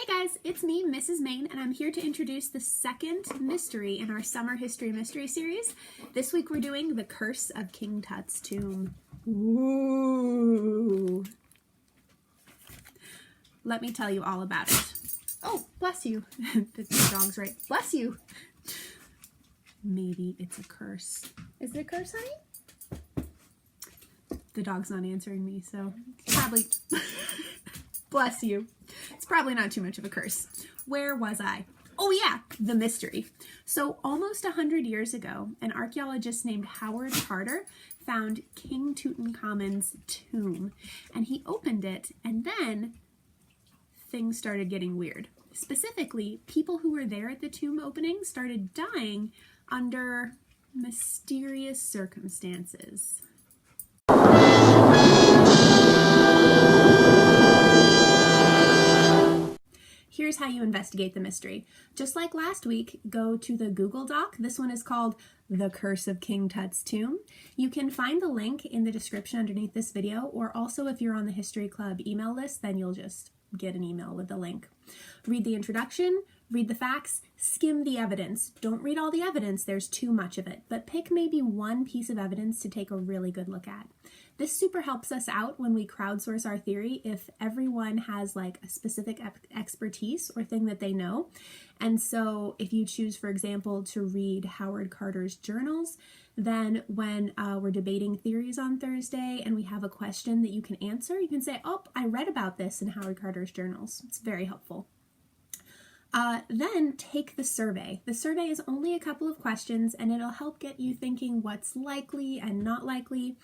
Hey guys, it's me, Mrs. Main, and I'm here to introduce the second mystery in our Summer History Mystery Series. This week we're doing The Curse of King Tut's Tomb. Ooh. Let me tell you all about it. Oh, bless you. The dog's right. Bless you. Maybe it's a curse. Is it a curse, honey? The dog's not answering me, so probably... Bless you. It's probably not too much of a curse. Where was I? Oh yeah, the mystery. So almost 100 years ago, an archaeologist named Howard Carter found King Tutankhamun's tomb, and he opened it, and then things started getting weird. Specifically, people who were there at the tomb opening started dying under mysterious circumstances. Here's how you investigate the mystery. Just like last week, go to the Google Doc. This one is called The Curse of King Tut's Tomb. You can find the link in the description underneath this video, or also if you're on the History Club email list, then you'll just get an email with the link. Read the introduction, read the facts, skim the evidence. Don't read all the evidence, there's too much of it, but pick maybe one piece of evidence to take a really good look at. This super helps us out when we crowdsource our theory if everyone has like a specific expertise or thing that they know. And so if you choose, for example, to read Howard Carter's journals, then when we're debating theories on Thursday and we have a question that you can answer, you can say, oh, I read about this in Howard Carter's journals. It's very helpful. Then take the survey. The survey is only a couple of questions and it'll help get you thinking what's likely and not likely.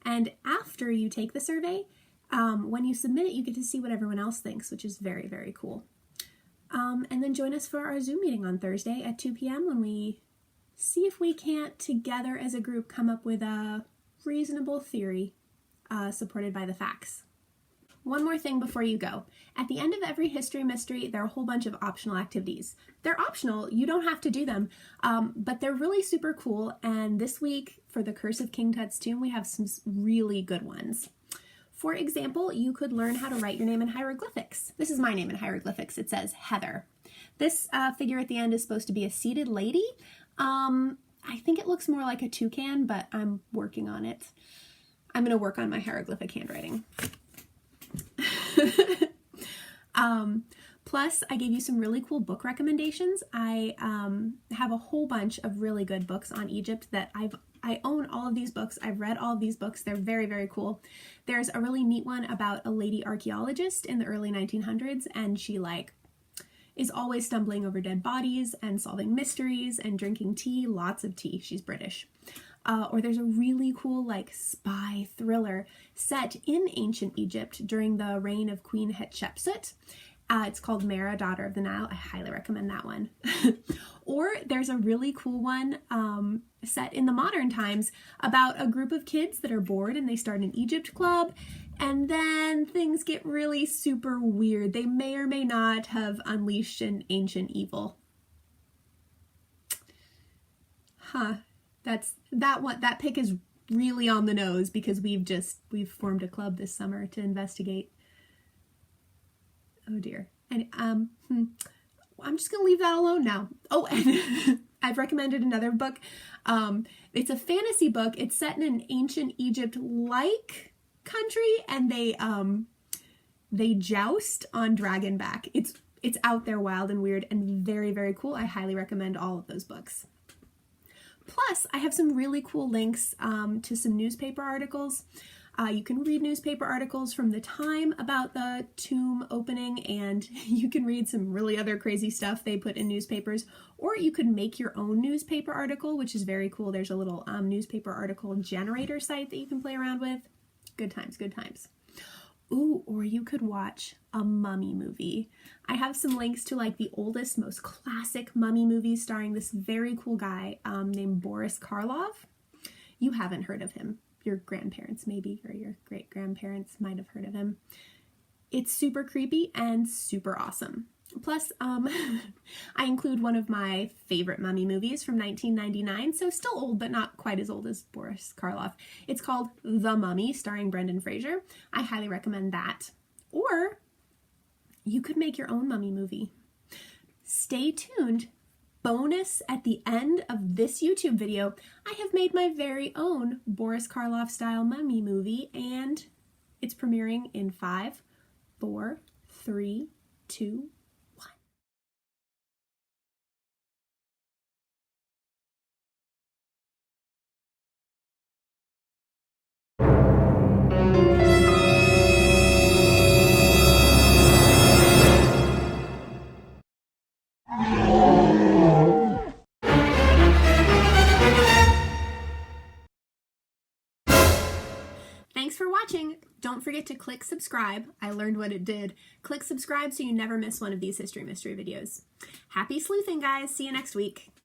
And after you take the survey, when you submit it, you get to see what everyone else thinks, which is very, very cool. And then join us for our Zoom meeting on Thursday at 2 p.m. when we see if we can't, together as a group, come up with a reasonable theory supported by the facts. One more thing before you go. At the end of every history mystery, there are a whole bunch of optional activities. They're optional, you don't have to do them, but they're really super cool, and this week for The Curse of King Tut's Tomb, we have some really good ones. For example, you could learn how to write your name in hieroglyphics. This is my name in hieroglyphics. It says Heather. This figure at the end is supposed to be a seated lady. I think it looks more like a toucan, but I'm working on it. I'm going to work on my hieroglyphic handwriting. Plus, I gave you some really cool book recommendations. I have a whole bunch of really good books on Egypt that I own all of these books. I've read all of these books. They're very, very cool. There's a really neat one about a lady archaeologist in the early 1900s, and she is always stumbling over dead bodies and solving mysteries and drinking tea, lots of tea. She's British. Or there's a really cool spy thriller set in ancient Egypt during the reign of Queen Hatshepsut. It's called Mara, Daughter of the Nile. I highly recommend that one. Or there's a really cool one set in the modern times about a group of kids that are bored and they start an Egypt club, and then things get really super weird. They may or may not have unleashed an ancient evil. Huh. That pick is really on the nose because we've formed a club this summer to investigate. Oh dear. And I'm just gonna leave that alone now. Oh, and I've recommended another book. It's a fantasy book. It's set in an ancient Egypt-like country, and they joust on dragonback. It's out there, wild and weird, and very, very cool. I highly recommend all of those books. Plus, I have some really cool links to some newspaper articles. You can read newspaper articles from the time about the tomb opening, and you can read some really other crazy stuff they put in newspapers, or you could make your own newspaper article, which is very cool. There's a little newspaper article generator site that you can play around with. Good times, good times. Ooh, or you could watch a mummy movie. I have some links to the oldest, most classic mummy movies starring this very cool guy named Boris Karloff. You haven't heard of him. Your grandparents maybe, or your great-grandparents might have heard of him. It's super creepy and super awesome. Plus, I include one of my favorite mummy movies from 1999, so still old, but not quite as old as Boris Karloff. It's called The Mummy, starring Brendan Fraser. I highly recommend that. Or you could make your own mummy movie. Stay tuned. Bonus at the end of this YouTube video, I have made my very own Boris Karloff style mummy movie, and it's premiering in 5, 4, 3, 2, Thanks for watching. Don't forget to click subscribe. I learned what it did. Click subscribe so you never miss one of these History Mystery videos. Happy sleuthing, guys. See you next week.